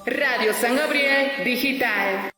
Radio San Gabriel Digital.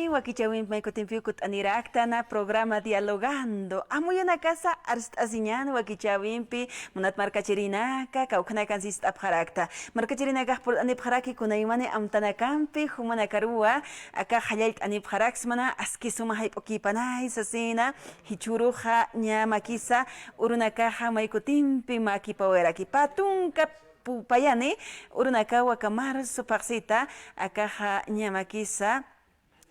Wakichawin maikotimpiukut aniractana programa dialogando amuy una casa arstasinyan wakichawinpi munat markachirinaka kaukanakan sis apharakta markachirinaka por anipharaki kunaymane amtanakampi humanakarua aka hayalt anipharaksmana askisuma haypokipanay sasina hichuruja ñamakisa urunakaja maikotimpi makipaweraki patunka pupayani urunaka wakamar supaksita akaja ñamakisa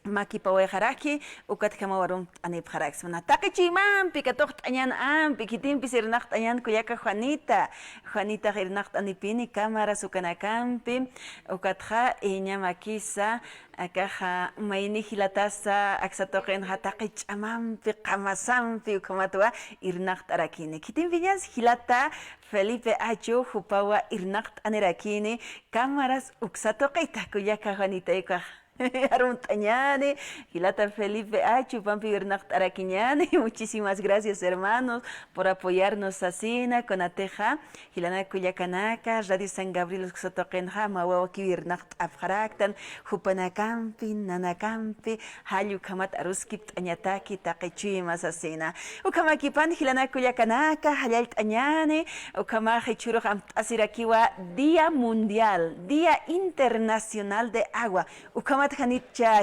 makipawejaraki ukatkamawarum anipjarax mana taqichiman pikatoq añan am pikitin pisirnacht añan kuyaka Juanita hirnacht anipini cámara sukanakampi ukatja iñamakisa akaja mayni hilatasa aksatoqen hataqichamanpi qamasanpi ukamatua irnacht arakini kitin viñas hilata Felipe Acho hupawa irnacht anirakini cámaras uksatoqita kuyaka Juanita ikaj Aruntañane, Gilata Felipe Achu, Pampi Bernacht Araquiñane, muchísimas gracias hermanos por apoyarnos así, con Ateja, Gilana Cuyacanaka, Radio San Gabriel Xotoquenja, Mawaki Bernacht Afharaktan, Jupanakampi, Nanakampi, Hayu Kamat Aruskip Añataki, Takechimas asina, Ukamakipan, Gilana Cuyacanaka, Hayalt Añane, Ukamaje Churo Asirakiwa, Día Mundial, Día Internacional de Agua, Ukamat ukamat hanitcha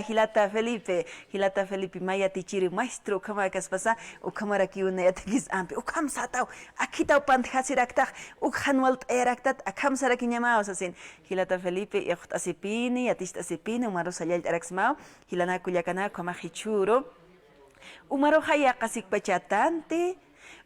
Hilata Felipe Maya tichiri maestro ukamakas pasa ukamara kiuna yatakis ampi ukam satao akitao panthasirakta ukhanwalt eraktat akam sarakinyamaos asin Hilata Felipe iqtasipini yatistasipini umaro sayal araxmao hilana kuyakana kamahichuro umaro haya kasik pachatante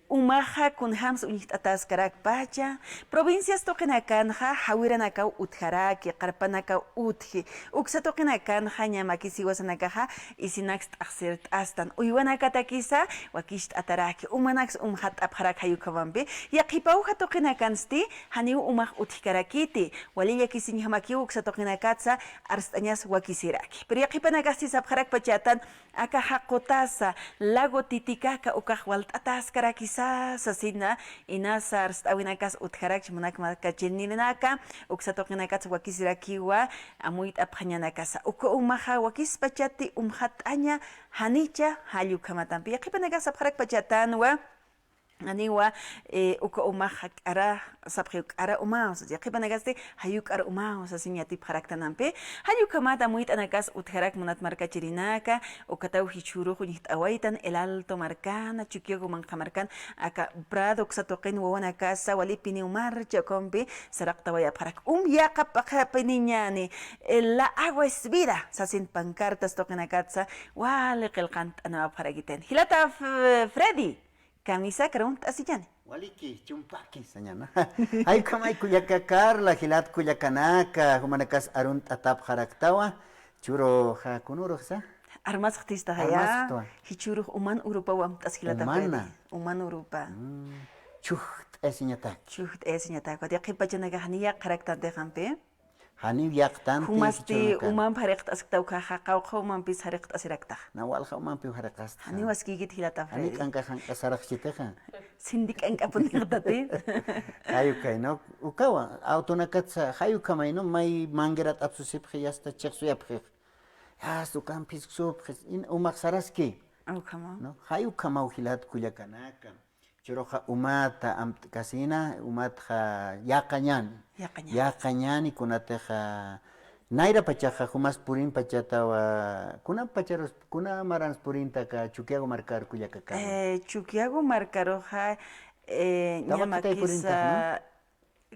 umaja kunhams unitatas karak pacha provincias tokenakanja hawiranaka utjaraki qarpanaka utji uksa tokenakanja ñamakisiwasanakaja isinax taxert astan uywanaka takisa wakish ataraki umanax umhat apharak hayukawampi yaqipauja tokenakansti haniu umaj utjikarakiti walilla kisinhamaki uksa tokenakatsa arstañas wakisiraki pero yaqipanakasti sapharak pachatan aka haqotasa lago titikaka ukaj waltatas karakisa sasina inasa arstawinakas utjarak munakmaka chenninaka uksatoqinakas wakisirakiwa amuit aphañanakasa uko umaja wakis pachati umhataña hanicha hallukhamatampi yaqipanakas apharak pachatanwa aniwa uko umaja ara sapjuk ara umaos yaqipanakasti hayuk ara umaos asiñati pharaktanampi hallukhamata muit anakas utjarak munat markachirinaka ukataw hichuru junit awaitan el alto marcana chukyogo manqamarkan aka prado ksatoqin wawanakasa walipini umar chakompi saraqtawaya pharak yaqa paqapiniñani la agua es vida sasin pancartas toqinakatsa wale qilqant ana pharakiten hilata Freddy camisa cront así ya. Waliki chumpaki sañana. Ay kamay kuyakakar la hilat kuyakanaka humanakas arunt atap haraktawa churo ha kunuro sa. Armas artista haya. Hichuru uman Europa wam tas hilata Umana. Uman Europa. Chuht esiñata. Chuht esiñata. Kwa diaki pachanaga haniya karaktante hampe. Hani yaqtanti humasti uman pariqt asktaw ka haqawqa uman pis hariqt asirakta. Nawal uman pi harakasta. Hani waskigit hilata Freddy. Hani kanka saraq chiteja. Sindik anka punirtati. Hayukay no ukawa autonakatsa hayukamay no may mangerat apsusiphi yasta chexuyaphi. Yastu kampis suphi in umaq saraski. Aukama. No hayukama uhilat kuyakanaka. Churoja umata kasina umatja yaqañani. Yaqañani kunateja naira pachaja humas purin pachatawa kuna marans purinta ka chuquiago marcar kuyakaka. Chuquiago marcaroja ñamakisa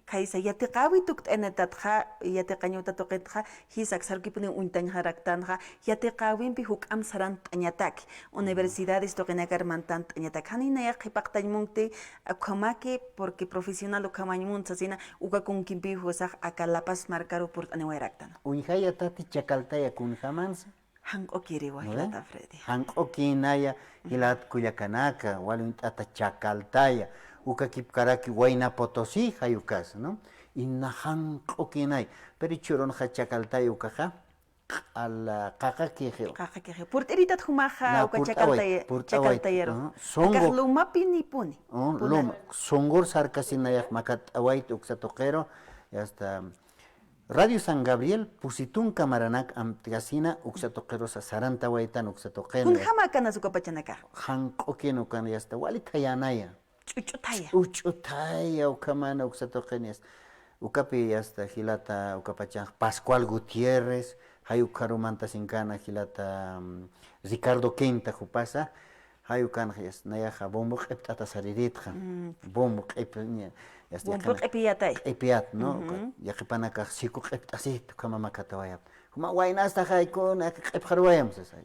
kaisa yatiqawi tukt'enetatja yatiqañuta tuqitja hisak sarkipuni untañjaraktanja yatiqawinpi huk'am saran t'añataki universidades tuqinakarmantan t'añataki haninaya qhipaqtañmunti akhamaki porque profesional ukamañmunta sina ukakunkinpi husaq akalapas marcaro purt'aniwayraktan Unjaya tati chakaltaya kunjamansa hanq'okiriwa hilata Freddy hanq'okinaya hilat kuyakanaka walin tata chakaltaya ukakipkaraki Huayna Potosí hayukas, ¿no? Inahan okinay, pero churon hachakaltay ukaja al kakakeje. Kakakeje. Purteritat humaja ukachakaltayero. Songo. Lumapi ni puni. Lum songor sarkasinayak makat await uksatoquero y hasta Radio San Gabriel pusitun kamaranak amtigasina uksatoquero sa saranta waitan uksatoquero. Kunjama kana sukapachanaka. Hank okino kan y hasta walitayanaya. Chuchutaya ukamana uksatoqenias ukapi hasta hilata ukapachang Pascual Gutiérrez hayukarumanta sinkana hilata Ricardo Quinta jupasa hayukana yas nayaja bombo qiptata sariritja bombo qipnya yas bombo qipiyatay qipiyat no yaqipanaka siku qiptasit kama makatawaya huma waynasta haykun qipqarwayam sasay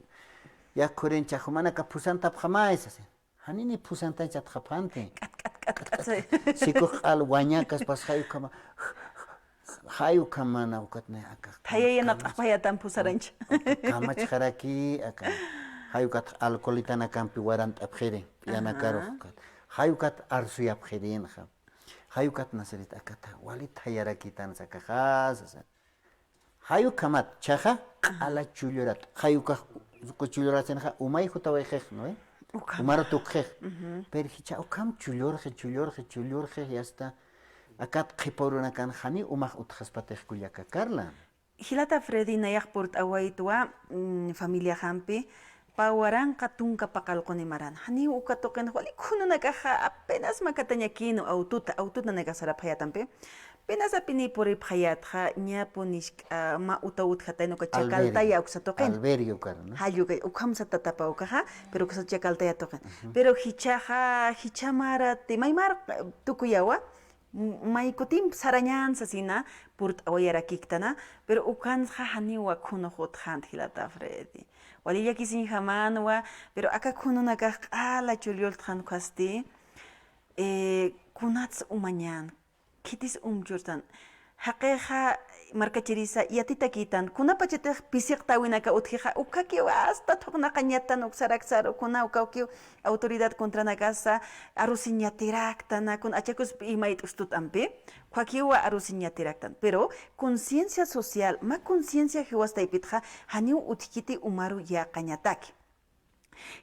yakurincha humana kapusanta phamais Hanini pusanta chatjapante. Kat. Siku al wañakas pas hayu kama na ukatne aka. Taya na tapayatan pusaranch. Kama chharaki aka. Hayu kat alcoholitana kampi warant apjere. Yana karo. Hayu kat arsu apjere ha. Hayu kat nasarit akata. Walit hayaraki tan sakahas. Hayu kamat chaja ala chulyorat. Hayu ka chulyorat senha umay jutawejej, ¿no? Umaro tukje. Pero hicha ukam chulyorje ya está. Akat khiporuna kan hani umah utjaspatej kuyaka Carla. Hilata Freddy nayak port awaitwa familia hampi pawaran katunka pakalqoni maran. Hani ukatoken wali kuno nakaja apenas makatañakino aututa nagasaraphayatampe. Penasa pini puri phayatha nya punish ma utaut khatay no ka chakalta ya uksatoqen. Alberio karo, ¿no? Hayuga ukham sa tatapa ukaha pero ka sa chakalta ya toqen. Pero hichamara timaymar tukuyawa may kutim saranyan sa sina purt awayara kiktana pero ukan haniwa kuno hot khant hilata Freddy. Walilla kisin hamanwa pero aka kuno naga ala chulyol khan khasti kunats umanyan kitis umjurtan haqiqa markachirisa yatita kitan kuna pachete pisiq tawinaka uthiqa ukaki hasta thokna qañatan uksaraksar kuna ukauki autoridad contra nakasa arusiñatiraktan kun achakus imait ustut ampe kwakiwa arusiñatiraktan pero conciencia social ma conciencia hiwasta ipitqa haniu utkiti umaru ya qañataki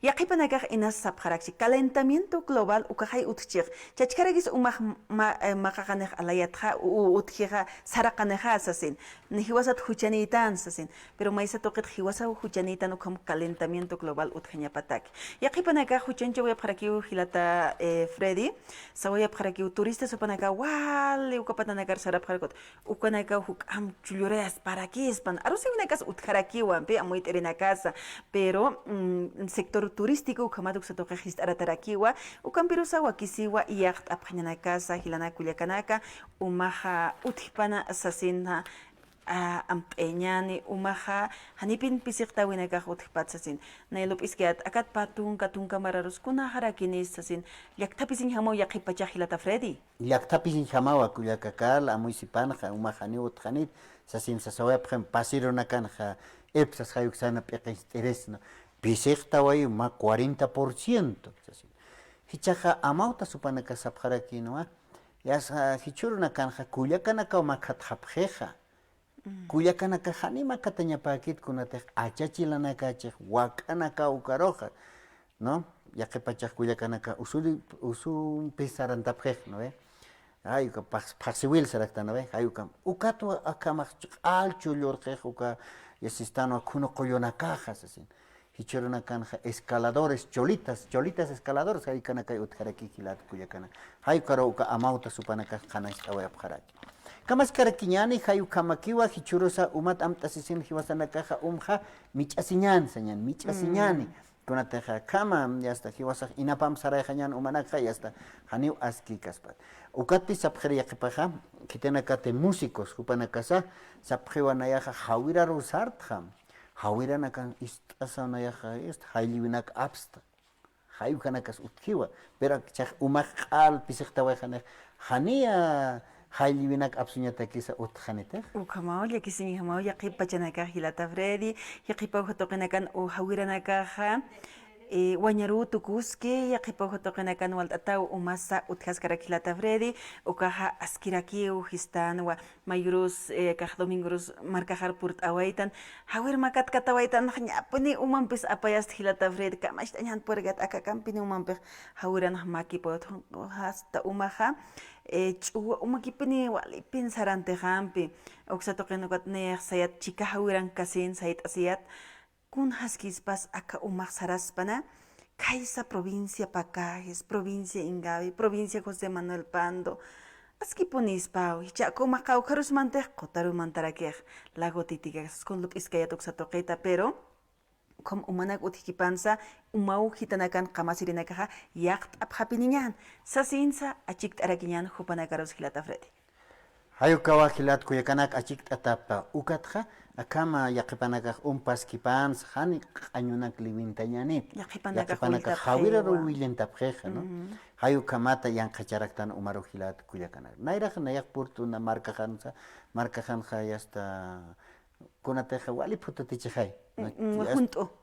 Yaqipanakaq inas sapqaraksi calentamiento global ukaqay utchiq chachkaragis umaq maqaqaneq alayatqa utjiqa saraqaneqa asasin nihiwasat huchanitan sasin pero maysa toqit hiwasa huchanitan ukam calentamiento global utjañapatak yaqipanakaq huchancha wayapqarakiu hilata Freddy sawayapqarakiu turista sopanaka wali ukapatanakar sarapqarakut ukanaka hukam chullureas parakispan arusiwinakas utjarakiwanpi amuit'irinakasa pero sector turístico ukamaduk satoqa hist'aratarakiwa ukampirusa wakisiwa iyaqt aphañanakasa hilana kullakanaka umaha uthipana asasina ampeñani umaha hanipin pisiqta winakaq uthipatsasin naylup iskiat akat patun kamararus kuna harakinis sasin llaqtapisin hamaw yaqipachaq hilata Freddy Llaqtapisin hamawa kullakakal amuysipanja umahani utqanit sasin sasawayapqan pasirunakanqa epsas hayuksana p'iqis t'eresno Pisecta way ma 40%. Hichaja amauta supanaka sapjaraki no yasa hichuruna kanja kuyakanaka makatjapjeja. Kuyakanaka hanima katañapakit kunate achachilanaka chej wakanaka ukaroja. No? Ya que pachaj kuyakanaka usun pisarantapjej no ve. Ay ka paxiwil sarakta no ve. Ay ka ukato akamak alchu lorjej uka yasistano kuno koyonakajas así. Hichuruna kanja escaladores, cholitas escaladores, hay kanaka utjaraki kilat kuyakana. Hay karoka amauta supanaka kanas awayapjaraki. Kamas karakiñani hayu kamakiwa hichurusa umat amtasisin hiwasanakaja michasiñan sañan, michasiñani. Kunateja kama yasta hiwasa inapam sarayjañan umanaka yasta haniu aski kaspat. Ukati sapjeri yaqipaja kitenakate músicos hupanakasa sapjewanayaja hawira rusartjam. Hawiranakan istasanayaja hayliwinak absta hayukanakas utkiwa pero chaj umaqal pisiqtawayjanej hania hayliwinak absuñatakisa utjanete ukamaw yakisin hamaw yaqipachanaka hilata Freddy yaqipaw hatoqinakan hawiranakaja wañaru tukuski yaqipaw hatoqinakan walt'ataw umasa utjaskarak hilata Freddy ukaja askirakiw histan wa mayurus kaj domingos markajar purt awaitan hawir makat katawaitan ñapuni umampis apayas hilata Freddy kamashtañan purgat akakampini umampis hawiran makipo hasta umaja ch'uwa umakipini walipin sarantejanpi uksatoqinukat ne'aj sayat chika hawiran kasin sayat asiyat kun haskispas aka umaq saraspana kaisa provincia Pacajes, provincia Ingavi, provincia José Manuel Pando askipunispaw hichako maqawkarus mantej qotaru mantarakej lago titikas con lup iskayatuk satoqita pero como umanak uthikipansa umau hitanakan qamasirinakaja yaqt apjapiniñan sasinsa achikt arakiñan hupanakaros hilata Freddy hayukawa hilat kuyakanak achikt atapa ukatja akama yaqipanakaq umpaskipans hani q'añunak liwintañanit yaqipanakaq hawira ruwillentapjeja no hayukamata yanqacharaktan umaru hilat kuyakanak nayraq nayaq purtuna markajanqa yasta kunateja wali putatichejay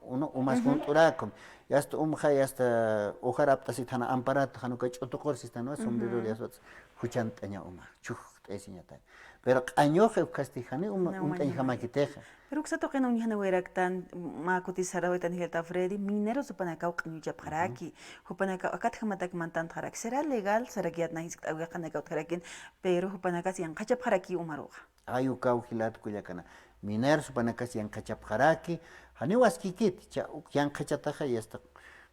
uno umas junt'urakum yasta yasta ujaraptasit hana amparato hanuka ch'utuqursis no sombrero yaswat huchant'aña uma chuj t'esiñatay pero q'añoje ukastijani unt'añijamakiteja pero uksatoqina uñihana wiraktan makutisarawitan hilata Freddy minero supanakaw q'añuchapjaraki hupanakaw akatjamatak mantantjaraki será legal sarakiat nahisk t'awiqanakaw tjarakin pero hupanakas yanqachapjaraki umaruqa ayukaw hilat kuyakana minero supanakas yanqachapjaraki hani waskikit yanqachataja yasta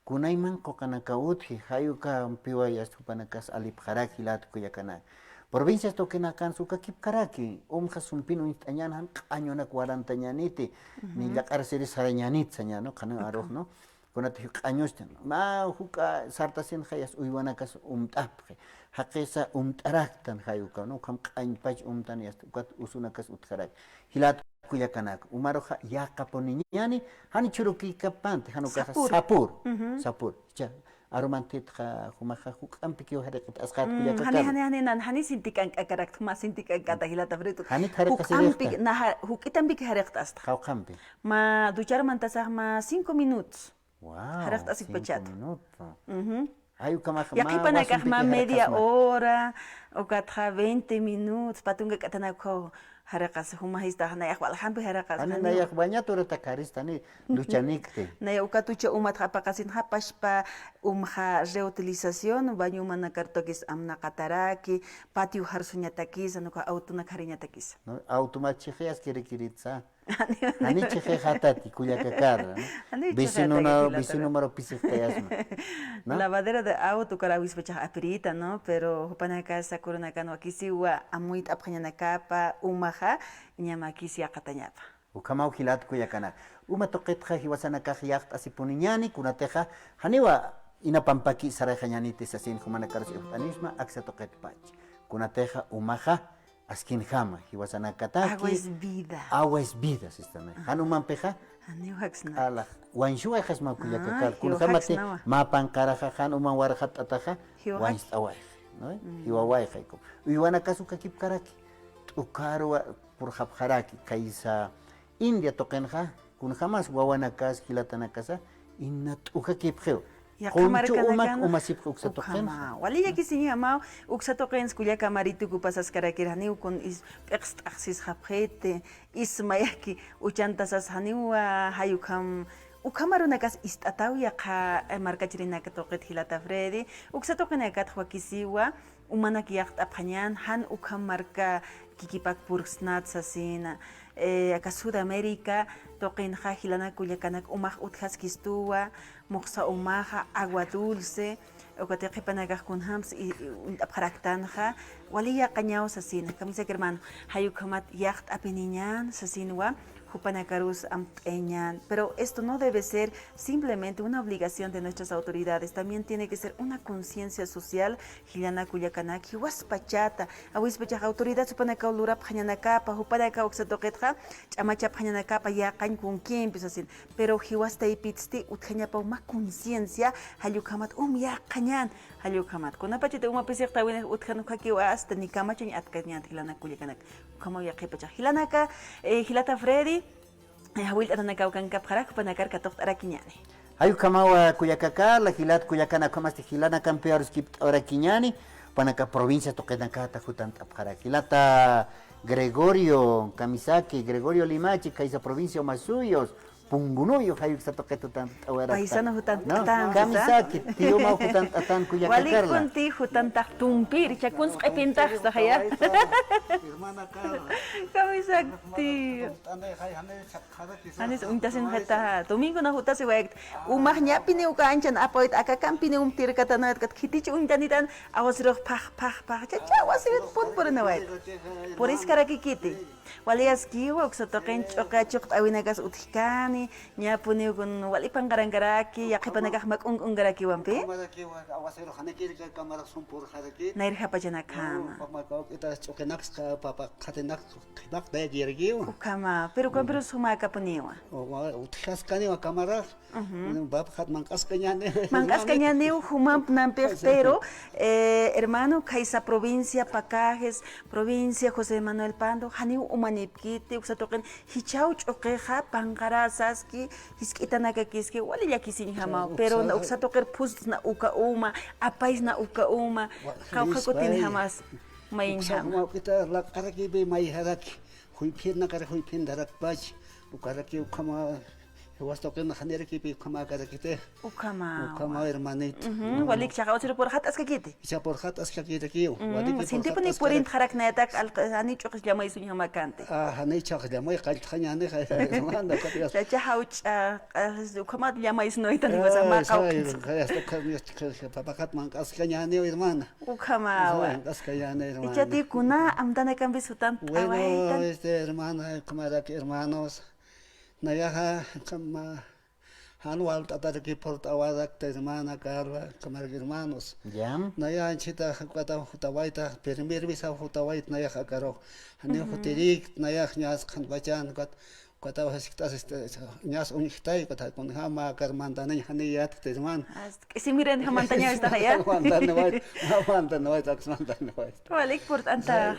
kunayman qoqanaka utji hayuka piwa yasta hupanakas alipjaraki hilat kuyakana Provincias toquenacan suka kipkaraki, sumpino intañan añona 40 ñaniti, ni la cárcel sarañanit saña, ¿no? Kana arroz, ¿no? Conate años, ma huka sartasin hayas uywanakas tapre, haquesa taraktan hayuka, ¿no? Kam pach tan yast, ukat usunakas utkarak. Hilat kuyakanak, umaroja yakaponiñani, hani churuki kapante, hanukaja sapur, cha. Aromantit humaja hukampi kyo harekat asqat kuyakakar. Hani nan hani sintikan akarak ma sintikan kata hilata frito. Hani harekat hukampi na hukitampi ke harekat asta. Hukampi. Ma duchar mantasah ma 5 minutos. Wow. Harekat asik pachat. 5 minutos. Ayu kamah Yakipanakah ma media hora, o katha 20 minutos, patunga katanako harakas humahista nayak walhampi harakas. Ani nayak banyak tu rata karis tani luchanikte. Naya ukatucha umat hapakasin hapashpa reutilización banyu manakartokis amna kataraki patio harsuñatakis anuka autona kariñatakis. No automachias kirikiritsa. Ani cheje hatati kuyakakar. Vecino maro pisistayasma. Lavadera de auto karawis pachah aprita, no, pero hupanaka sakurana kanu akisiwa amuit aphañanakapa umaha ñamakisi akatañapa. Ukamau hilat kuyakana. Uma toqetja hiwasanaka hiyacht asipuniñani kunateja haniwa inapampaki sarajañanite sasin humanakaros anisma aksa toqetpach. Kunateja umaha askin jama hiwasanakataki. Agua es vida. Agua es vida, sistema. Hanuman peja. Ala wanshuwa khasma kuyakakar kun khamate mapan karaja han uman warhat ataja wanst awai no hiwawai khayko uywana kasuka kip karaki ukarwa por habharaki kaisa India tokenja kun jamas wawana kas hilatana kasa innat uka kip kheu ya kamarkan umasip uksa token wali ya kisini ama uksa token skulia kamaritu kupasas karakirani ukon is pext axis habhete ismayaki uchantasas haniwa hayukam ukamarunakas istatawiya ka markachirina ka toqet hilata fredi uksa tokenaka twakisiwa umanak yaqt aphañan han ukamarka kikipak pursnat sasina aka Sudamérica toqin hilana kuyakanak umaj utjaskistuwa moqsa umaja agua dulce okateqi panakaj kunhams apjaraktanja waliya qañaw sasina kamisa hermano hayukamat yaqt apiniñan sasinwa Jupanacarus amteñan, pero esto no debe ser simplemente una obligación de nuestras autoridades, también tiene que ser una conciencia social. Hilana kuyakanaki, waspachata, awispacha autoridad supanaka ulura pañanacapa, jupanaka oxatoquetja, chamacha pañanacapa, ya cañ con quién así, pero hiwasta y pitsti, utjañapa una conciencia, hayukamat ya cañan, hayukamat, con apachete una peseta, utjanukaki hasta ni camacha ni atcañan, hilana kuyakanak, como ya kepacha, hilanaka, hilata Freddy. Hawil atanakaw kang kapharak panakar katok arakiñani. Ayu kamawa kuyakaka la hilat kuyakana kamasti hilana kampearos kip arakiñani panaka provincia toquedanka tajutan tapharak hilata Gregorio Kamisaki Gregorio Limachi kaisa provincia Masuyos Pungunuyo hayuk sa toquetutan awara. Paisano hutan tatan. Kamisaki tiyo mau hutan tatan kuyakakarla. Wali kunti hutan taktumpir chakun skipintak sa kaya. Hermana Carla. Kamisakti. Anis untasin heta domingo na hutas wegt. Umahnya pini ukanchan apoit akakam pini umtir katanat kat khitich untanitan awasroh pah. Chacha wasit put por na wegt. Por iskara kikiti. Wali askiwa uksatoqen chokachok awinagas utkani. Nya puni kun wali panggaranggaraki yaqipanagah makunggaraki wampi. Awasero hanekir ka kamara sumpur haraki. Nair hapajana kama. Papa kita chokenak ka papa khatenak khibak da jergiu. Ukama pero suma kapuniwa. Utkhas kani wa kamara. Bab khat mankas kanyane. Mankas kanyane humam namper pero hermano kaisa provincia Pacajes provincia José Manuel Pando hani umanipkiti uksatoqen hichau choqeja pangarasa Ki hiskitanaka kiski wali yakisini hama pero na uksatoker pus na uka uma apais na uka uma kaukakutin hamas main hama kita lak araki be mai haraki huipin na kar huipin darak baj ukaraki ukama was toquen hanere kipi kama karakite Ukama. kama hermanito Walik chaka otro por hat askakiti. cha por hat as kaki kiu Sinti puni purin harak natak ani chokis llama isu llama cante. hanay cha khada moy qal khanyane hermano katias Cha hauch ukama llama isu no itan basa ma qaukis. papakat man as kanyane hermana Ukama. as kanyane hermana Ichati kuna amdana kan bisutan bueno awaitan. hermana kamara que hermanos nayaha kama Anual tatar que porta wadak hermana Carla kamar hermanos Ya. naya chita kata hutawaita primer visa hutawait naya karo hani hutirik naya nyas khan bachan kata hasiktas nyas unihtai kata kun hama karmandana hani yat herman Si miren jamantaña esta ya. mandana wait aksmandana wait Walik por anta.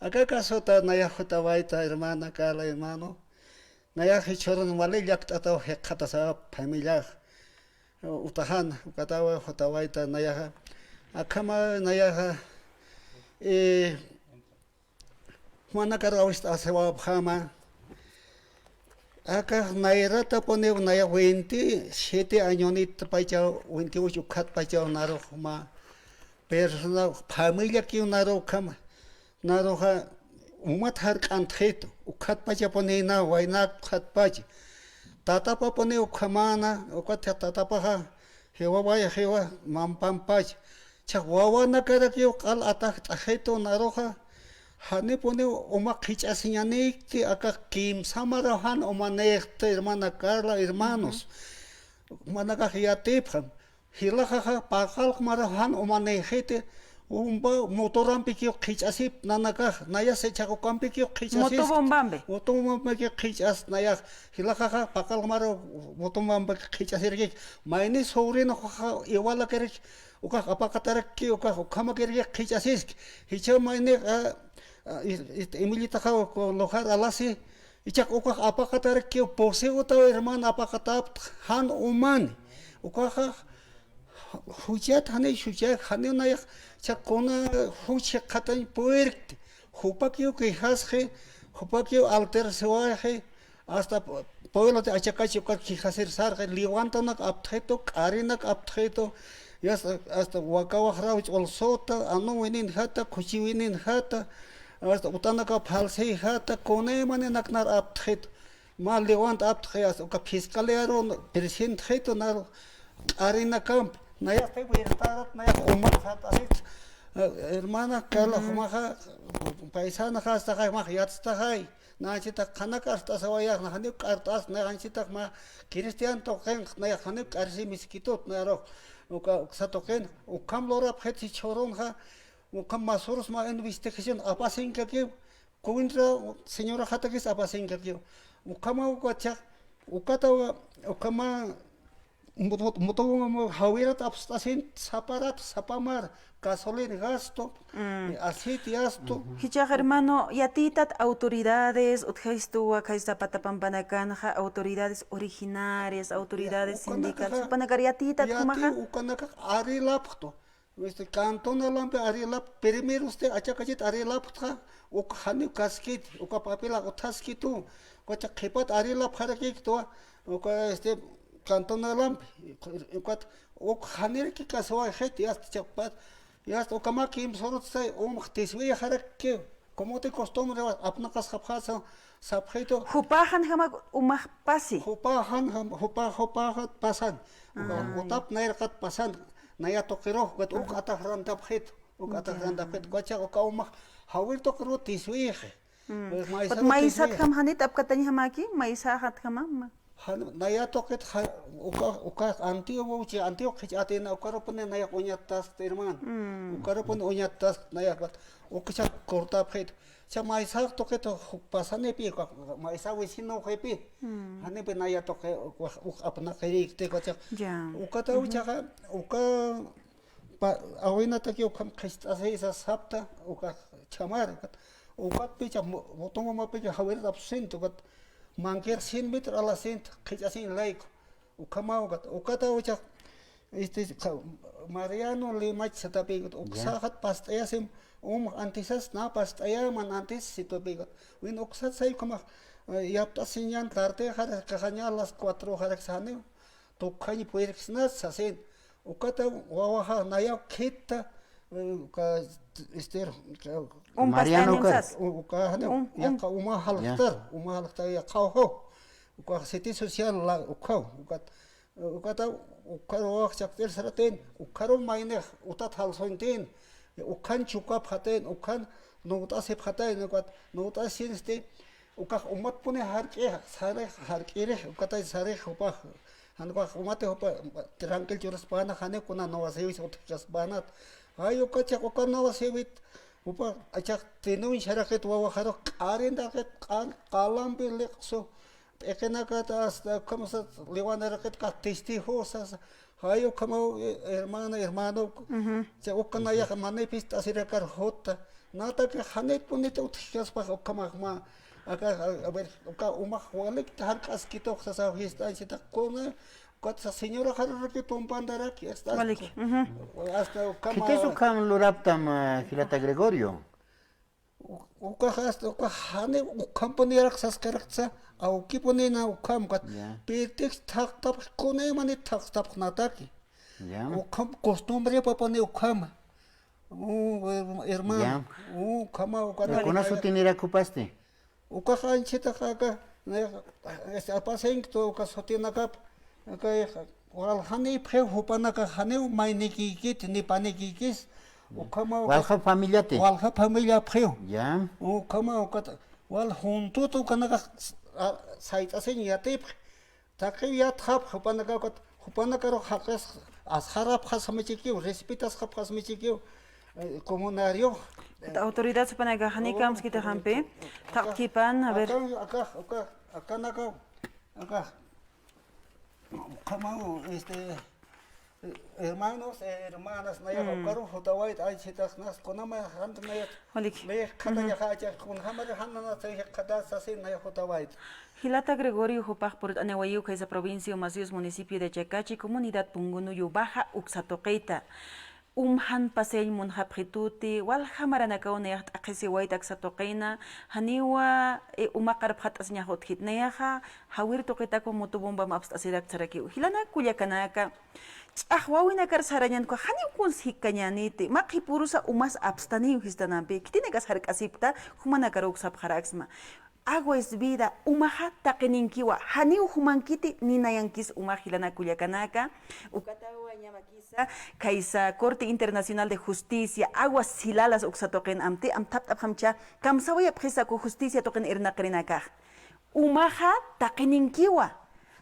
acá caso naya hutawaita hermana Carla hermano naya hichoron wale yaktata hekata sa familia utahan katawa hotawaita naya akama naya Juana Carawista asewa bhama acá nairata pone naya 27 años ni pacha 28 khat pacha naro ma persona familia que naro kama naro ha umat har kantheto ukhat pacha pone na waina khat pacha tata pa pone ukhamana ukatha tata pa ha hewa waya hewa mampam pacha cha wawa na kara ki qal atak taheto naroha hani pone uma khichasinyane ki aka kim samarahan uma nehte hermana Carla hermanos manaka hiatephan hilaha pakal marahan uma nehete umba motoram pikio khichasip nanaka naya se chako kampikio khichasis Motobombambe. motobombambe ki khichas naya hilaha pakal maro motobombambe khichasirki maini sourina kha iwala kerik uka apakatarek ki uka khama kerik khichasis hicha maini emilita kha ko lojar alasi ichak uka apakatarek ki pose uta hermana apakatap han uman uka Hujat hane shujat hane nayak chakona hujat khatan puert hupakio que hasje hupakio alter sewaje hasta pueblo de achakachi que hacer sarge levantanak aptheto karinak aptheto yas hasta wakawa hrauch olsota anu winin hata kuchi winin hata hasta utanaka phalse hata kone mane naknar apthet ma levant apthet ka fiscalero presidente heto nar arina camp naya te wirtarat naya umar hat asit hermana Carla humaha paisana hasta hay ma yatsta hay na chita khana karta sawaya na hani kartas na hanchita ma cristian token naya hani karsi miskitot na ro uka sa token ukam lora phetsi choron ha ukam masurus ma investigation apasin ka ke contra señora hatakis apasin ka ke ukama ukacha ukata ukama Muto hawirat abstasin saparat sapamar gasolina gasto aceite gasto Hicha hermano yatitat autoridades utjaistu kaista patapampanakanha autoridades originarias autoridades sindicales panagariatitat kumaha ukanaka arilapto este cantona lampe arilap primero usted achakachit arilapta uk hani kaskit uka papela utaskitu kocha khipat arilap harakik to uka este cantona lampe ukat uk hanir ki kaswa het yast chapat yast ukama kim sorot sai khtiswi harak como te costumbre apna kas khapsa sabheto Hupahan hama umah pasi hupa pasan utap nair kat pasan naya tokiro kat uk atahran taphet uk atahran taphet kocha ukauma hawir tokiro tiswi Pat maisat ham hanit ap katanya hamaki maisahat hama naya toket uka antio wuchi antio khichate na ukaro pone naya onyatas herman ukaro pone onyatas naya kat ukcha korta phet cha maisa toket pasane pi maisa vecino khepi hane pe naya toke apna khiri te kocha ukata ucha uka awina taki ukam khistase isa sapta uka chamar uka picha motongo ma picha hawer absent kat Manker 100 metros a la cent, que ya sin laico. Ukama ukata ucha este Mariano le mach tapigot uksahat pastayasim antisas na pastayaman antis sitopigot. Win uksat sai kama ya está señal tarde, jara cajaña a las 4 jara saneo. Tocañi puede que nas sasen. Ukata wawaha naya kita ka ester Mariano pastañamsas. uka hane ya ka uma halaktar ya kauho. Uka seti social la ukau ukata ukaro chakter saraten ukaro maine utat halsointen ukan chuka phaten ukan nota se phaten ukat nota sinste ukak umat pune harke sare harkere ukata sare hopa hanwa umate hopa tranquil choras pana hane kuna no sevis otras banat ayo kacha uka no sevit upa achak tenu sharaket wa haro arenda ket kalam bil so ekena kata hasta como se lewana raket ka testigo sas ayo como hermano se ukana ya mane pista sirakar hota nata que hanet punite utjas pa ukama a ver, uma juega tar casquito, se sabe está en cita con esa señora Harry que tompandara aquí está. Hasta ¿Qué te sukan luraptam Hilata Gregorio? Uka hasta uka hane ukam ponera saskaraksa au ki ponena ukam kat petex tak tap kone mane tak tap nataki. Ya. Ukam costumbre pa pone ukam. Hermano. Kama ukana. ¿Con eso tinera ocupaste? Uka hanchita kaka apasen to uka sotina kap ka wal hani phe hupana ka hane mainiki kit ni paniki kis ukama Walha familia te. walha familia phe Ya. ukama uka wal huntu to kana ka sait asen yate takri ya thap hupana ka ro hakas ashara phasamichiki respitas khapasmichiki comunario La autoridad supone que Hanikams kita hampe, takipan, a ver. Acá, como hermanos, hermanas, naya caro, hotawait, ay chitas nas, konama hand naya, le kada ya haja, kun hamar hanana te kada sasin naya hotawait. Hilata Gregorio Jopaj por Anehuayu, que es la provincia Masios, municipio de Chacachi, comunidad Pungunuyu Baja, Uxatoqueita. Han pasel mun haprituti wal hamaranaka uneht akisi waitak sa toqina haniwa umakarap hat asnya hot hitneha hawir toqita ko mutubomba maps asirak tsaraki hilana kuyakanaka ahwawina kar saranyan ko hani kun hikkanyaniti maqipurusa umas abstani histanampi kitinegas harkasipta humana karok sap haraksma agua es vida, umaha takeninkiwa, haniu humankiti ninayankis umahilana kuyakanaka, ukatawa ñamakisa, kaisa Corte Internacional de Justicia, aguas silalas uksatoken amte, amtap hamcha, kamsawaya presa ko justicia token irnakrinaka. Umaha takeninkiwa,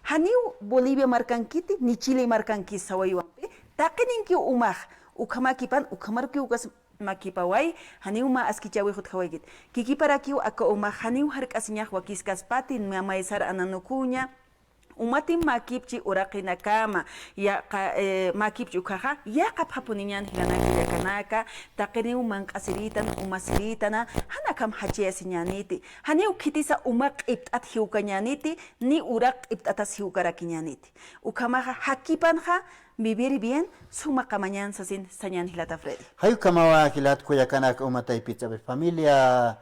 haniu Bolivia markankiti, ni Chile markankis sawayuampe, takeninkiwa umah, ukamakipan, ukamarki ukas makipaway haniu ma askichawi hut khawagit kiki parakiu aka uma haniu hark asinyah wakiskas patin mamaisar ananukunya umatim makipchi uraqina kama ya makipchi ukaha ya qaphapuniñan hilanaki yakanaka taqiniu manqasiritan umasiritana hanakam hachiasiñaniti haniu khitisa umaq ibtat hiukañaniti ni uraq ibtatas hiukarakiñaniti ukamaha hakipanja vivir bien suma kamañan sasin sañan hilata Freddy. Hayu kamawa hilat kuyakanaka umatay pizza familia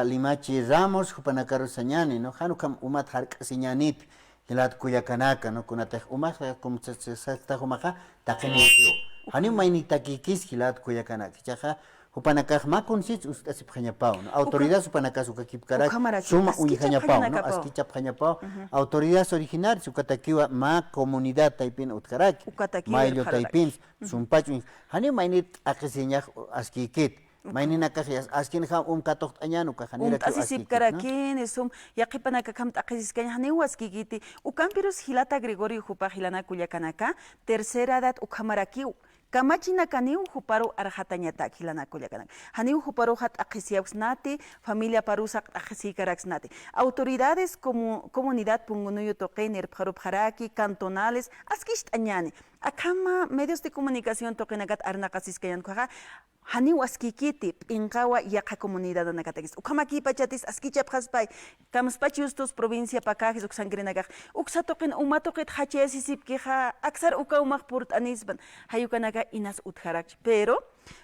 Limachi Ramos hupanakaru sañani no hanu kam umat hark siñanit hilat kuyakanaka no kunatej umat kum sa humaja taqinitio hani mainita kikis hilat kuyakanaka chaja hupanakaj makonsit ustasip jañapao no autoridad hupanakasu kakipkarak suma unjañapao no askichap jañapao autoridades originarias ukatakiwa ma comunidad taipin utkarak mailo taipin sumpachu hani mainit akisiñaj askikit mainina kajias askin ham katoq añanu kajanira que asisip karakin esum yaqipanaka kam taqis kanya hani waskikiti ukampiros hilata Gregorio Jupa hilana kuyakanaka tercera edad ukamaraki Kamachina kaniu huparo arhatañata kilana kuyakanaka. Haniu huparo hat akisiausnati, familia parusak akisikaraknati. Autoridades como comunidad pungunuyo toqener parupharaki, cantonales, askisht añani. Akama medios de comunicación toqenagat arnaqasiskayan kuha. Haniu askikiti inqawa yaqa comunidad anakatakis. Ukamaki pachatis askichap haspay. Kamspachustos provincia pakajis uksangrinagaj. Uksatoqin umatoqit hachiasisip kiha aksar uka umaq purt anisban. Hayukanaka inas utharach. Pero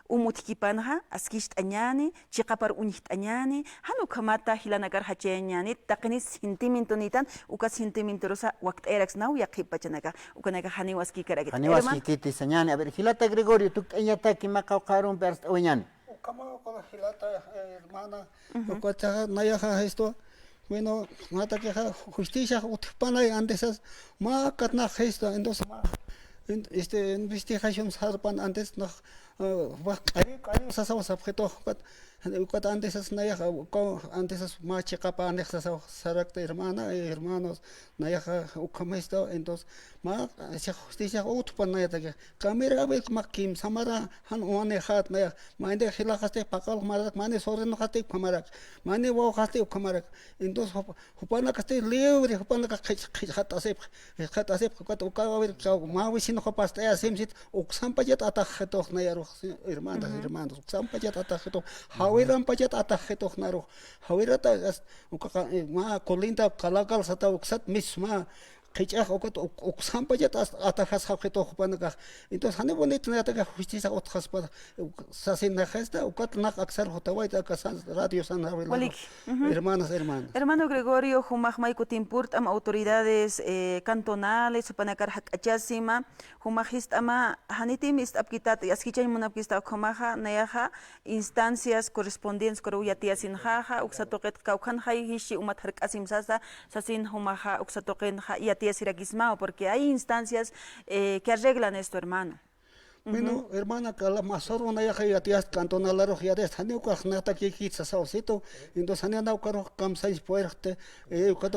umutkipanha askisht'añani chiqapar uñiht'añani han ukhamata hilanakar hachayañani taqni sentimiento nitan uka sentimiento rosa waqt'erax naw yaqipachanaka ukanaka hani waskikarakit Haniwas kiti señani. A ver, Gilata Gregorio, tú ella que me caucaron per oñan. Como con la gilata, hermana, cuata nayaja esto, bueno, mata que justicia utpana antes más catna gesto, entonces este investigación sarpan antes no va cari sasao sabjeto cuata antes nayaja antes más checapa antes sarakta hermanos nayaja ukamesto entonces más justicia utpana ya que camera ve makim samara han one hat naya mande khilaxte pakal marak mane soren khate khamarak mane wo khate khamarak entonces hupana kaste libre hupana ka khat asep kwat ukawer ma wisin khopasta asimsit uksampajat atakheto nayaro hermanos uksampajat atakheto hawiran pajat atakheto naro hawirata ma kolinta kalakal sata uksat misma Kichah okat oksampajat atajas habjeto hupanaka. Entonces hane bonito nata justicia otras para sasin na gesta okat nak aksar hotawaita kasan radio san hermanos. Hermano Gregorio humahmay kutimpurt am autoridades cantonales supanakar hakachasima humahist ama hanitim ist apkitat yaskichay munapkista khomaha nayaha instancias correspondientes koruyatiya sinhaha uksatoqet kaukan hay hishi umat harkasim sasa sasin humaha uksatoqen ha Siraquismao, porque hay instancias que arreglan esto, hermano. Bueno, hermana, que la masor una ya que ya cantonal la roja de esta neuca nata que quizás sausito, entonces han andado caro camsais puerte,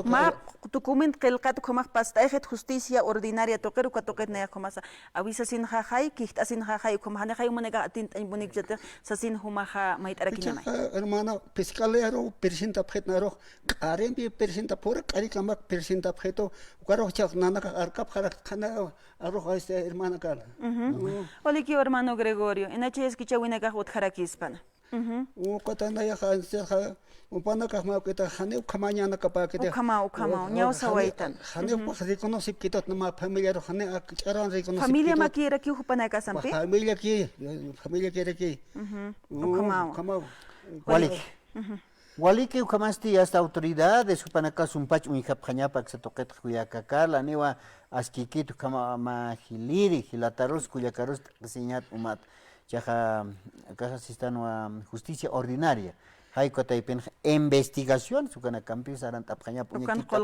ma document que el cato comas pasta ejet justicia ordinaria toquero que toquet nea comasa avisa sin jajai que está sin jajai como han jai monega atint en bonik jete sasin humaja mait arakinamai hermana fiscalero presenta pjetnaro karen bi presenta por kari kama presenta pjeto caro chak nana arka para kana arroja este hermana kala Oliki hermano Gregorio, en H es que chawina ka hot harakispan. Katana ya han upana ka ma kita hane khamanya na kapa kete Ukama nyao sawaitan. Hane pa reconoce kitot na familia ro hane aran reconoce familia makira ki upana ka sampe familia ki reki ukama Waliki ukamasti hasta autoridad de supanaka sumpach unjapjañapa que se toquet kuyakaka la newa askikitu kama mahiliri hilatarus kuyakarus señat umat yaja casa sistema justicia ordinaria hay kotaipen investigación sukana campus aran tapjaña puñetita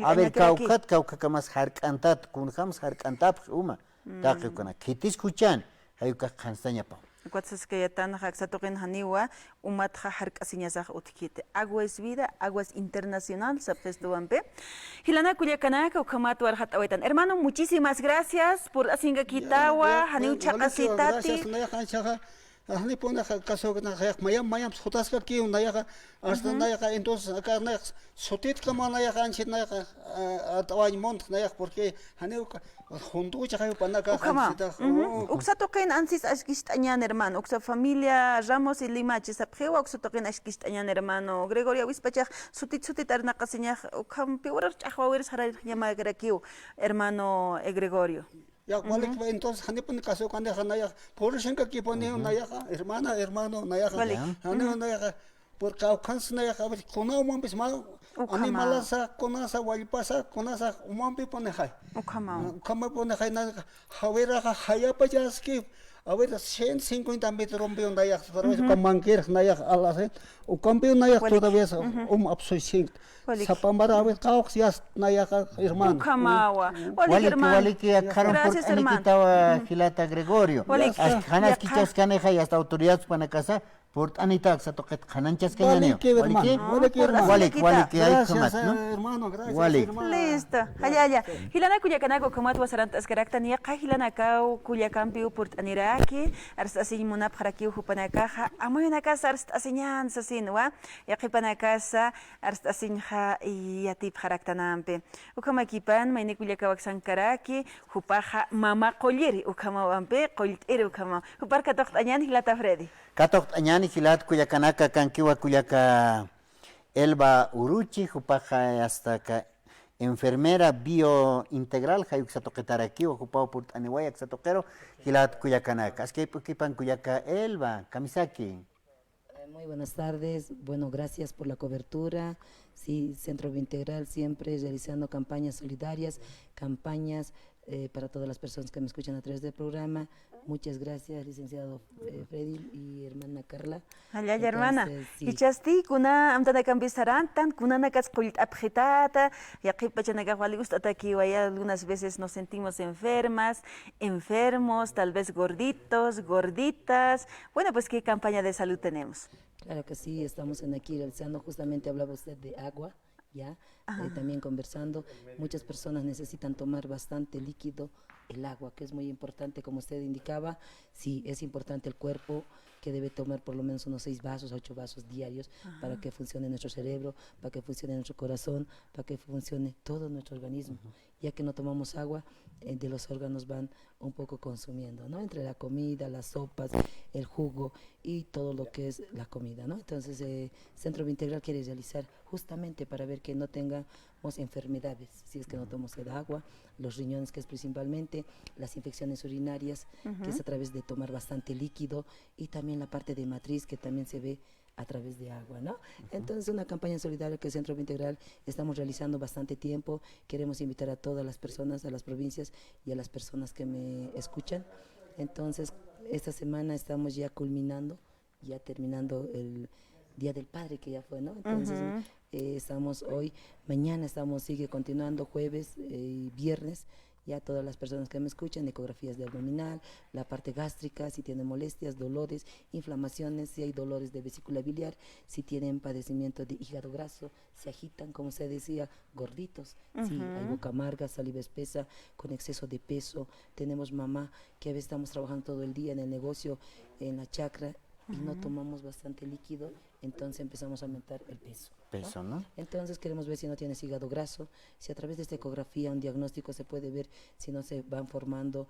a ver kaukat kamas harkantat kun khams harkantap uma taqi kana kiti escuchan hay ka khanstaña pa Cuatzas que ya tan haxatoquen haniwa umat harkasiñasaj utkite agua es vida agua es internacional sabjestuampe hilana kuyakanaka ukamatu arhat awaitan hermano muchísimas gracias por asinga kitawa haniu chaqasitati Ahni pone caso que na mayam sotaska ki una ya hasta na ya entonces acá na sotit como na ya anchit na ya atawai mont na ya porque hani junto cha hay pana ka uksatoqen ansis ashkishtañan hermano uksa familia Ramos y Limache sapjewa uksatoqen ashkishtañan hermano Gregorio Wispachaj sutit arnaqasiñaj ukam peor chahwawer saray llama grakiu hermano Gregorio Ya cuál entonces hani pone caso cuando na ya por shenka ki pone na ya hermano na ya hani na ya por caucans na ya con un bis mal animalasa conasa walpasa conasa un pone hay ukama pone hay na havera haya pajaski a ver 150 metros rompió na ya con manquer na ya a la o cambio na ya todavía absurdo Sapambara a ver caux ya na ya hermano ukamawa Waliki akaron por anikitawa Gilata Gregorio Hanas kichas kaneja y hasta autoridades para casa por anita sa toqet khananchas kañaneo Waliki ay kamat no hermano gracias listo haya hilana kuyakanako kamat wasarantas karaktan ya qahilanaka kuyakampi por aniraki arsasi munap haraki hupanaka amoyanaka arstasinyan sasinwa yaqipanaka arstasinha yatip haraktanampe ukamakipan mayni kuyakawak sankaraki hupaja mama qolliri ukamawampe qolliri ukama huparka toqtañan hilata Freddy Katok añani hilat kuyakanaka kankiwa kuyaka Elba Uruchi hupaja hasta ka enfermera biointegral, hayuk satoquetaraki, ocupado por Aniwaya, Xatoquero, Gilat Cuyacanaka. Es que pan Cuyaca Elba, Kamisaki. Muy buenas tardes, bueno, gracias por la cobertura. Sí, Centro Biointegral siempre realizando campañas solidarias, campañas para todas las personas que me escuchan a través del programa. Muchas gracias, licenciado Freddy y hermana Carla. Allá, hermana. Entonces, sí. Y chasti, kuna amtana cambisarantan, kuna nakas pulit abjetata, y aquí pachanaga wali gusta aquí, vaya, algunas veces nos sentimos enfermas, enfermos, tal vez gorditos, gorditas. Bueno, pues, ¿qué campaña de salud tenemos? Claro que sí, estamos aquí realizando, justamente hablaba usted de agua, ya, también conversando. Muchas personas necesitan tomar bastante líquido, el agua, que es muy importante, como usted indicaba. Sí, es importante el cuerpo, que debe tomar por lo menos unos 6 vasos, 8 vasos diarios para que funcione nuestro cerebro, para que funcione nuestro corazón, para que funcione todo nuestro organismo. Ya que no tomamos agua, de los órganos van un poco consumiendo, ¿no? Entre la comida, las sopas, el jugo y todo lo que es la comida, ¿no? Entonces, Centro Biointegral quiere realizar justamente para ver que no tengamos enfermedades, si es que no tomamos el agua, los riñones, que es principalmente, las infecciones urinarias, que es a través de tomar bastante líquido, y también la parte de matriz, que también se ve a través de agua, ¿no? Entonces, una campaña solidaria que el Centro Biointegral estamos realizando bastante tiempo. Queremos invitar a todas las personas, a las provincias y a las personas que me escuchan. Entonces, esta semana estamos ya culminando, ya terminando el Día del Padre, que ya fue, ¿no? Entonces, estamos hoy, mañana sigue continuando, jueves y viernes. Ya todas las personas que me escuchan, ecografías de abdominal, la parte gástrica, si tienen molestias, dolores, inflamaciones, si hay dolores de vesícula biliar, si tienen padecimiento de hígado graso, se agitan, como se decía, gorditos, si hay boca amarga, saliva espesa, con exceso de peso. Tenemos mamá que a veces estamos trabajando todo el día en el negocio, en la chacra, y no tomamos bastante líquido, entonces empezamos a aumentar el peso. Peso, ¿no? Entonces queremos ver si no tienes hígado graso, si a través de esta ecografía, un diagnóstico, se puede ver si no se van formando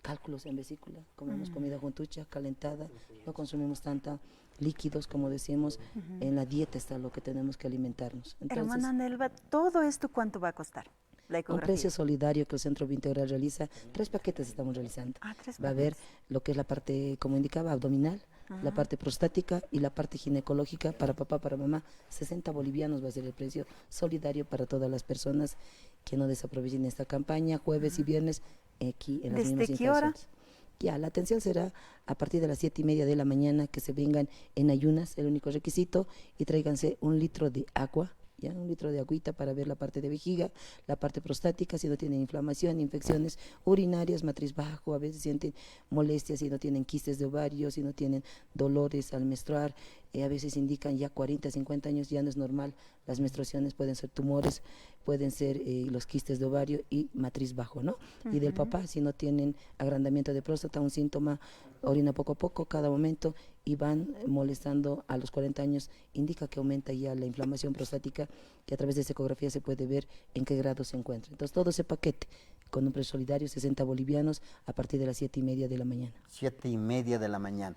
cálculos en vesícula. Comemos comida juntucha, calentada, no consumimos tanta líquidos, como decimos, en la dieta está lo que tenemos que alimentarnos. Entonces, Hermana Nelva, ¿todo esto cuánto va a costar? La un ecografía. precio solidario que el Centro Biointegral realiza, 3 paquetes estamos realizando. 3 Va a haber lo que es la parte, como indicaba, abdominal, la parte prostática y la parte ginecológica para papá, para mamá. 60 bolivianos va a ser el precio solidario para todas las personas que no desaprovechen esta campaña, jueves y viernes, aquí en las ¿Desde mismas qué hora? instalaciones. Ya, la atención será a partir de las 7:30 de la mañana, que se vengan en ayunas, el único requisito, y tráiganse 1 litro de agua, ya, 1 litro de agüita para ver la parte de vejiga, la parte prostática, si no tienen inflamación, infecciones urinarias, matriz bajo, a veces sienten molestias, si no tienen quistes de ovario, si no tienen dolores al menstruar, a veces indican ya 40, 50 años, ya no es normal, las menstruaciones pueden ser tumores, pueden ser los quistes de ovario y matriz bajo, ¿no? Y del papá, si no tienen agrandamiento de próstata, un síntoma, orina poco a poco, cada momento, y van molestando a los 40 años, indica que aumenta ya la inflamación prostática, que a través de esa ecografía se puede ver en qué grado se encuentra. Entonces, todo ese paquete, con un precio solidario, 60 bolivianos, a partir de las 7:30 de la mañana. 7:30 de la mañana.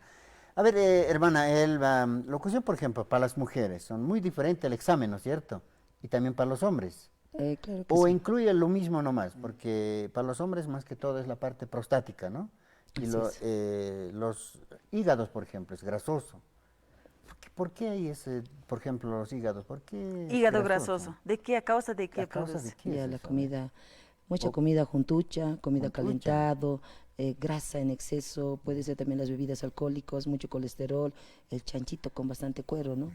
A ver, hermana Elba, la ocasión, por ejemplo, para las mujeres, son muy diferentes el examen, ¿no es cierto? Y también para los hombres. Claro que O sí. incluye lo mismo nomás, porque para los hombres más que todo es la parte prostática, ¿no? Y Así los hígados, por ejemplo, es grasoso. ¿Por qué hay ese, por ejemplo, los hígados? ¿Por qué es Hígado grasoso. ¿De qué? ¿A causa de qué ¿A causa produce? de qué Ya es la eso? comida, mucha comida juntucha, comida Juntucha. calentado, grasa en exceso, puede ser también las bebidas alcohólicas, mucho colesterol, el chanchito con bastante cuero, ¿no?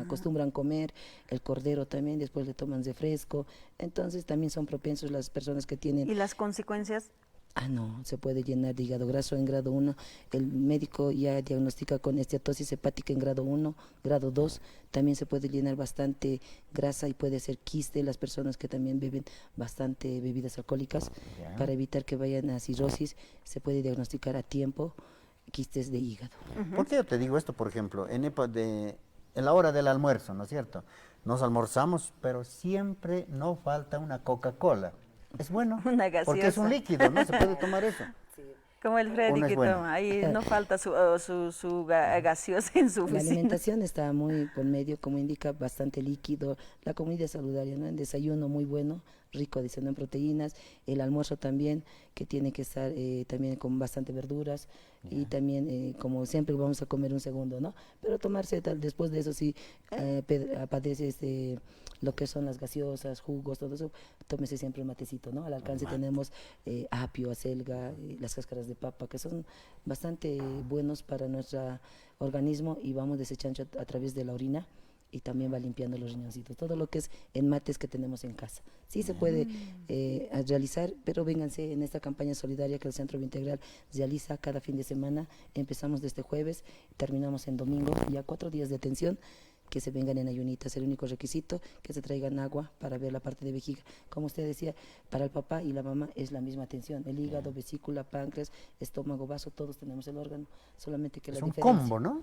Acostumbran comer, el cordero también, después le toman refresco, entonces también son propensos las personas que tienen. ¿Y las consecuencias? No, se puede llenar de hígado graso en grado 1. El médico ya diagnostica con esteatosis hepática en grado 1, grado 2. También se puede llenar bastante grasa y puede ser quiste. Las personas que también beben bastante bebidas alcohólicas, Ya. para evitar que vayan a cirrosis, se puede diagnosticar a tiempo quistes de hígado. ¿Por qué yo te digo esto, por ejemplo? En la hora del almuerzo, ¿no es cierto? Nos almorzamos, pero siempre no falta una Coca-Cola. Es bueno, Una porque es un gaseosa. líquido, ¿no? Se puede tomar eso. Sí, Como el Freddy Uno es que bueno. toma, ahí no falta su gaseosa en su La oficina. alimentación está muy por medio, como indica, bastante líquido. La comida es saludable, ¿no? El desayuno muy bueno, rico, adicionado en proteínas. El almuerzo también, que tiene que estar también con bastante verduras. Y también, como siempre, vamos a comer un segundo, ¿no? Pero tomarse tal, después de eso, si padece lo que son las gaseosas, jugos, todo eso, tómese siempre un matecito, ¿no? Al alcance tenemos apio, acelga, las cáscaras de papa, que son bastante buenos para nuestro organismo y vamos desechando a través de la orina y también va limpiando los riñoncitos, todo lo que es en mates que tenemos en casa. Sí se puede realizar, pero vénganse en esta campaña solidaria que el Centro Biointegral realiza cada fin de semana. Empezamos desde jueves, terminamos en domingo, ya 4 días de atención, que se vengan en ayunitas. El único requisito, que se traigan agua para ver la parte de vejiga. Como usted decía, para el papá y la mamá es la misma atención. El hígado, vesícula, páncreas, estómago, vaso, todos tenemos el órgano. Solamente que Es la un diferencia... combo, ¿no?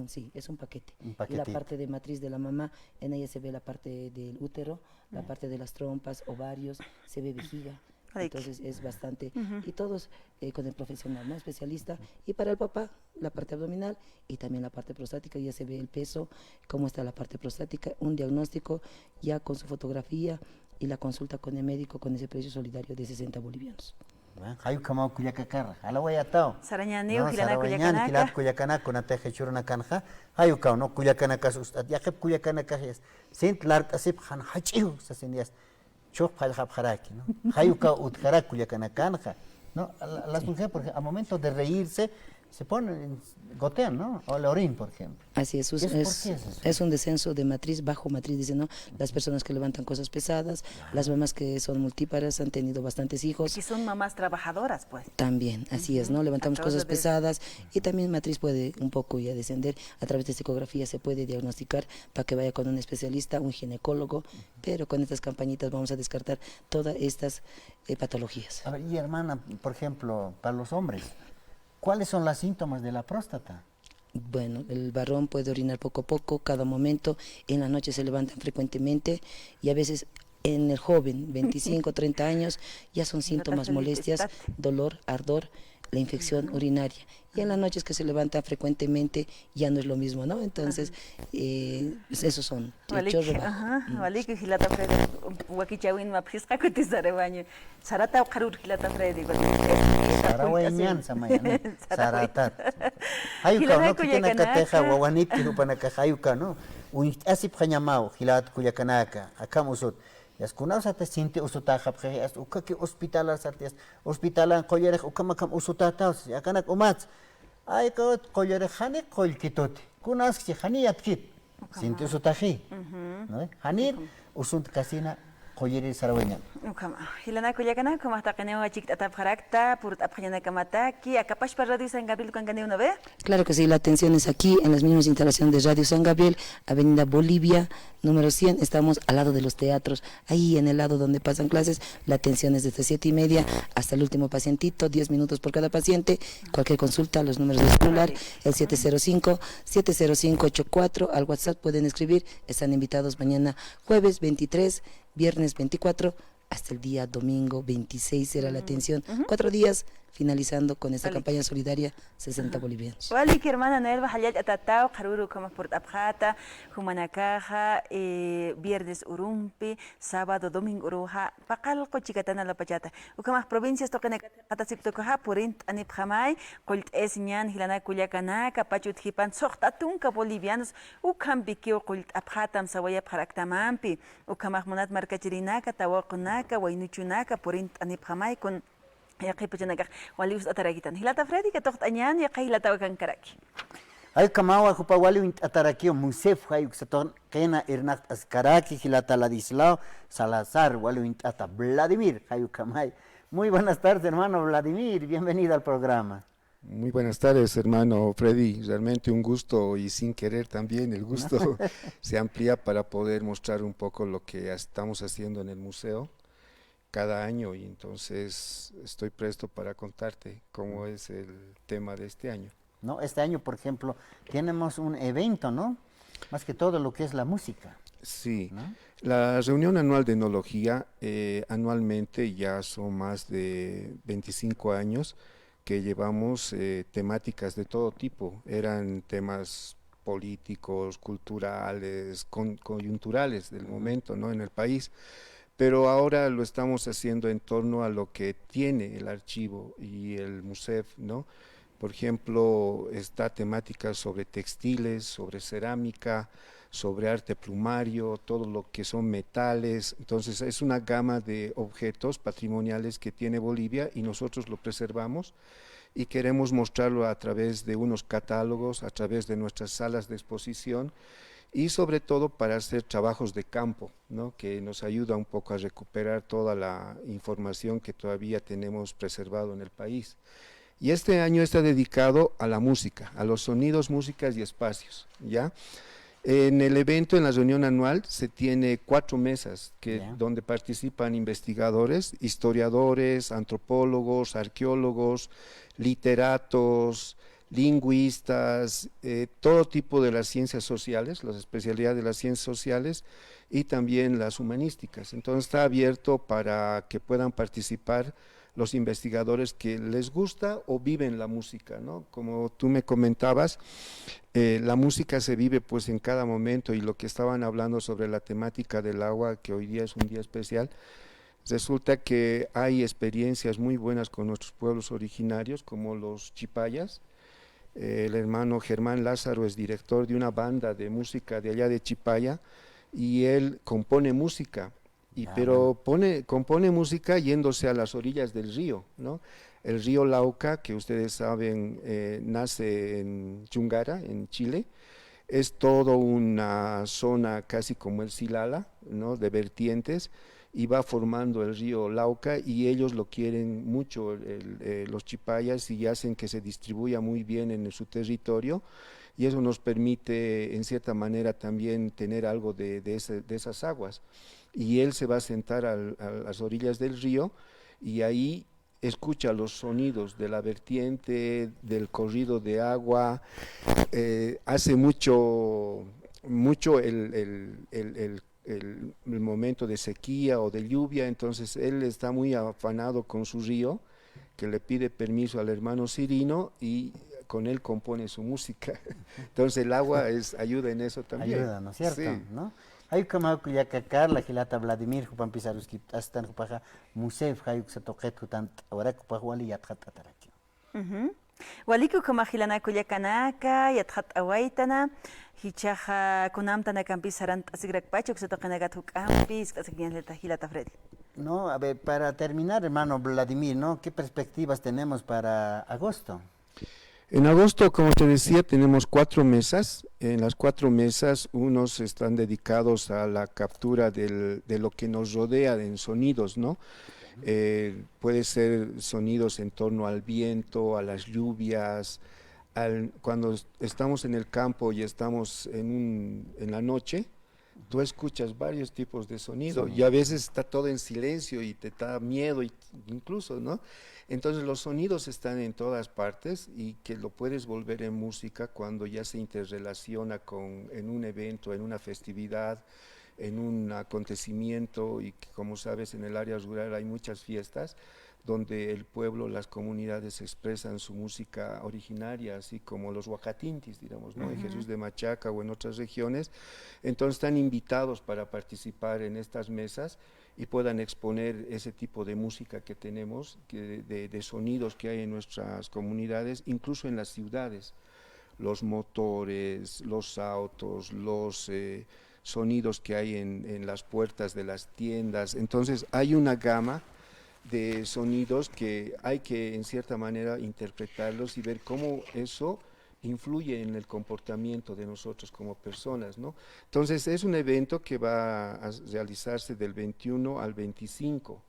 Sí, es un paquete. Un Y la paquetito. parte de matriz de la mamá, en ella se ve la parte del útero, la parte de las trompas, ovarios, se ve vejiga. Ay, qué- Entonces es bastante, y todos con el profesional, ¿no? Especialista. Y para el papá, la parte abdominal y también la parte prostática, ya se ve el peso, cómo está la parte prostática, un diagnóstico ya con su fotografía y la consulta con el médico con ese precio solidario de 60 bolivianos. Hayu kamau kuyakakarra. Ala wayatao. Sarañaniu, No, hilana Sarawañani, kuyakanaka. kilat kuyakanaka, una teje churuna kanja. Hayu kau no kuyakanaka ustat. Yakep kuyakanaka es. Sint lart asip han hachiu sasinias. Chok pal haraki, ¿no? Hayu kau utkara kuyakanaka. No, las mujeres, por ejemplo, al momento de reírse, se ponen, gotean, ¿no? O el orín, por ejemplo. Así es, ¿Y eso por qué es eso? es un descenso de matriz, bajo matriz, dicen, ¿no? Las personas que levantan cosas pesadas, las mamás que son multíparas, han tenido bastantes hijos. Si son mamás trabajadoras, pues. También, así es, ¿no? Levantamos A causa cosas de eso. pesadas y también matriz puede un poco ya descender. A través de ecografía se puede diagnosticar para que vaya con un especialista, un ginecólogo, pero con estas campañitas vamos a descartar todas estas patologías. A ver, y hermana, por ejemplo, para los hombres, ¿cuáles son los síntomas de la próstata? Bueno, el varón puede orinar poco a poco, cada momento, en la noche se levantan frecuentemente y a veces en el joven, 25, 30 años, ya son síntomas, Felipe, molestias, estate. dolor, ardor, la infección urinaria. Y en las noches que se levantan frecuentemente ya no es lo mismo, ¿no? Entonces, esos son. Walik, chorro bajo. ajá, walik hilata Freddy, wakichawin maphisqa kutisarawaña. Sarata qarur hilata Freddy. Sarawañan samayan. Saratat. Hayu Hilana kau no kitina kuyakanaka. kateja wawanit kihupanaka hayu kau no. Un asip hanyamau hilat kuyakanaka. Akam usut. Yas kunau sate sinti usutaja pje as ukaki hospitalar sates hospitalan qoyerek ukamakam usutataus yakanak umats. Ay kau qoyerek hani qoylkitoti. Kunas si hani yatkit. Sinti usutaji. ¿No? Hani usunt kasina qoyeri sarawañan. Ukama. Hilana kuyakana como hasta kaneo achik atapjarakta purut apjana kamataki akapash para radio San Gabriel kan kaneo no ve. Claro que sí, la atención es aquí, en las mismas instalaciones de Radio San Gabriel, Avenida Bolivia, número 100, estamos al lado de los teatros, ahí en el lado donde pasan clases, la atención es desde 7:30 hasta el último pacientito, 10 minutos por cada paciente, cualquier consulta, los números de celular, el 705-70584, al WhatsApp pueden escribir, están invitados mañana jueves 23, viernes 24, hasta el día domingo 26 será la atención, 4 días, finalizando con esta campaña solidaria 60 bolivianos. Walik hermana Nelva hayat atatao qaruru como purut apjata humanakaja viernes urumpi sábado domingo uruja paqal qochikatana la pachata ukamas provincias toqena qatasiptokaja purint anip jamay qult esñan hilana kuyakanaka pachut hipan soqtatunka bolivianos ukam bikio qult apjatam sawaya pharaktamampi ukamas monat markachirinaka tawaqnaka waynuchunaka purint anip jamay con ya kay pachanagak walius ataragitan hilata Freddy que tocht añan ya kay hilata wakan karaki. Ay kamawa hupa wali atarakio musef hayu saton kena irnat askaraki hilata Ladislao Salazar wali ata Vladimir hayu kamay. Muy buenas tardes, hermano Vladimir, bienvenido al programa. Muy buenas tardes, hermano Freddy. Realmente un gusto y sin querer también el gusto se amplía para poder mostrar un poco lo que estamos haciendo en el museo cada año y entonces estoy presto para contarte cómo es el tema de este año. ¿No? Este año, por ejemplo, tenemos un evento, ¿no? Más que todo lo que es la música. Sí, ¿No? la reunión anual de enología anualmente ya son más de 25 años porque llevamos temáticas de todo tipo, eran temas políticos, culturales, coyunturales del momento, ¿no? En el país, pero ahora lo estamos haciendo en torno a lo que tiene el archivo y el MUSEF, ¿no? Por ejemplo, está temática sobre textiles, sobre cerámica, sobre arte plumario, todo lo que son metales. Entonces es una gama de objetos patrimoniales que tiene Bolivia y nosotros lo preservamos y queremos mostrarlo a través de unos catálogos, a través de nuestras salas de exposición y sobre todo para hacer trabajos de campo, ¿no? Que nos ayuda un poco a recuperar toda la información que todavía tenemos preservado en el país. Y este año está dedicado a la música, a los sonidos, músicas y espacios, ¿ya? En el evento, en la reunión anual, se tiene 4 mesas donde participan investigadores, historiadores, antropólogos, arqueólogos, literatos, lingüistas, todo tipo de las ciencias sociales, las especialidades de las ciencias sociales y también las humanísticas. Entonces está abierto para que puedan participar los investigadores que les gusta o viven la música, ¿no? Como tú me comentabas, la música se vive pues en cada momento y lo que estaban hablando sobre la temática del agua, que hoy día es un día especial, resulta que hay experiencias muy buenas con nuestros pueblos originarios, como los chipayas. El hermano Germán Lázaro es director de una banda de música de allá de Chipaya y él compone música. Pero compone música yéndose a las orillas del río, ¿no? El río Lauca, que ustedes saben, nace en Chungara, en Chile, es toda una zona casi como el Silala, ¿no? De vertientes, y va formando el río Lauca y ellos lo quieren mucho, los chipayas, y hacen que se distribuya muy bien en su territorio, y eso nos permite en cierta manera también tener algo de esas aguas. Y él se va a sentar a las orillas del río y ahí escucha los sonidos de la vertiente, del corrido de agua, hace mucho el momento de sequía o de lluvia, entonces él está muy afanado con su río, que le pide permiso al hermano Cirino y con él compone su música. Entonces el agua ayuda en eso también. Ayuda, ¿no es cierto? Sí. ¿No? Hay como que ya Carla, Gilata Vladimir, Jupan Pisaruski, hasta Jupaja, Musef, Hayuk Satoket, Hutant, ahora Kupahwali, Yathat Ataraki. Waliku kamahilana kuyakanaka, yathat awaitana, hichaja kunamtana campisarant asigrak pachok, satokanagatuk ampis, kasakiñaleta Gilata Freddy. No, a ver, para terminar, hermano Vladimir, ¿no? ¿Qué perspectivas tenemos para agosto? En agosto, como te decía, tenemos 4 mesas. En las 4 mesas, unos están dedicados a la captura de lo que nos rodea en sonidos, ¿no? Puede ser sonidos en torno al viento, a las lluvias, cuando estamos en el campo y estamos en la noche, tú escuchas varios tipos de sonido y a veces está todo en silencio y te da miedo incluso, ¿no? Entonces los sonidos están en todas partes y que lo puedes volver en música cuando ya se interrelaciona en un evento, en una festividad, en un acontecimiento, y que, como sabes, en el área rural hay muchas fiestas donde el pueblo, las comunidades expresan su música originaria, así como los huacatintis, digamos, ¿no? En Jesús de Machaca o en otras regiones. Entonces están invitados para participar en estas mesas y puedan exponer ese tipo de música que tenemos, de sonidos que hay en nuestras comunidades, incluso en las ciudades, los motores, los autos, los sonidos que hay en las puertas de las tiendas. Entonces hay una gama de sonidos que hay que en cierta manera interpretarlos y ver cómo eso influye en el comportamiento de nosotros como personas, ¿no? Entonces es un evento que va a realizarse del 21 al 25.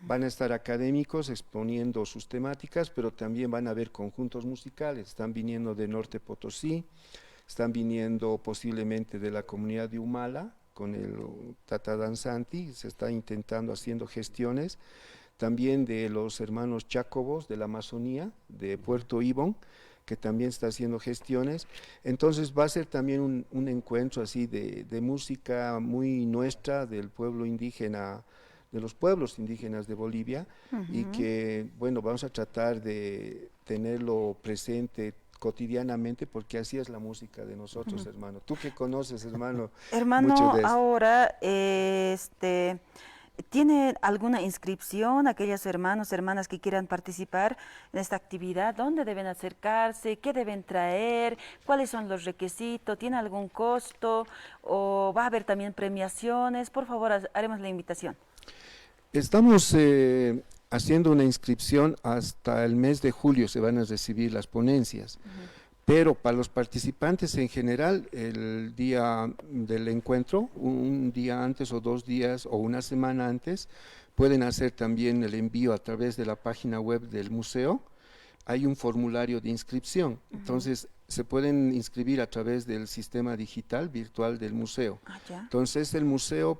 Van a estar académicos exponiendo sus temáticas, pero también van a haber conjuntos musicales. Están viniendo de Norte Potosí, están viniendo posiblemente de la comunidad de Humala con el Tata Danzanti, se está haciendo gestiones. También de los hermanos Chacobos de la Amazonía, de Puerto Ibón, que también está haciendo gestiones. Entonces va a ser también un encuentro así de música muy nuestra, del pueblo indígena los pueblos indígenas de Bolivia y que, bueno, vamos a tratar de tenerlo presente cotidianamente porque así es la música de nosotros, hermano. Tú que conoces, hermano, Hermano, mucho de eso. ahora, ¿tiene alguna inscripción aquellos hermanos, hermanas que quieran participar en esta actividad? ¿Dónde deben acercarse? ¿Qué deben traer? ¿Cuáles son los requisitos? ¿Tiene algún costo? ¿O va a haber también premiaciones? Por favor, haremos la invitación. Estamos haciendo una inscripción hasta el mes de julio, se van a recibir las ponencias. Pero para los participantes en general, el día del encuentro, un día antes o 2 días o una semana antes, pueden hacer también el envío a través de la página web del museo. Hay un formulario de inscripción, entonces se pueden inscribir a través del sistema digital virtual del museo. Entonces el museo.org.bo.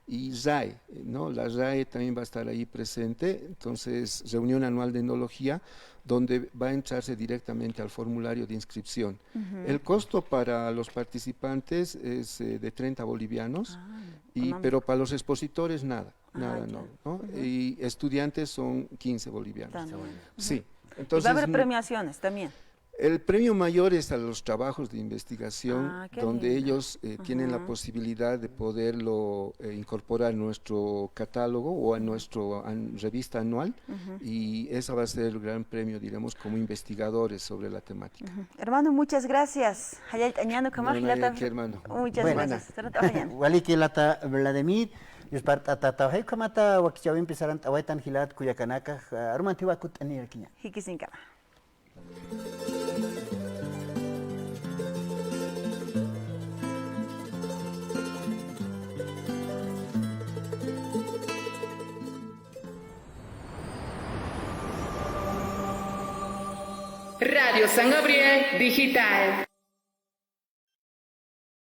Y RAE, ¿no? La RAE también va a estar ahí presente, entonces reunión anual de etnología, donde va a entrarse directamente al formulario de inscripción. El costo para los participantes es de 30 bolivianos, pero para los expositores nada, ¿no? Y estudiantes son 15 bolivianos. Sí. Entonces, y va a haber premiaciones también. El premio mayor es a los trabajos de investigación, donde lindo. ellos tienen la posibilidad de poderlo incorporar en nuestro catálogo o a nuestra revista anual, y ese va a ser el gran premio, diremos, como investigadores sobre la temática. Hermano, muchas gracias. Hermano. Muchas gracias. Wali que lata Vladimir, Yusparta Tata, Kamata, Wakichaw empezaron a Waitan Hilat, Cuyacanaka, Armantiwa Kutani Arquiña. Hikisinka. Radio San Gabriel Digital.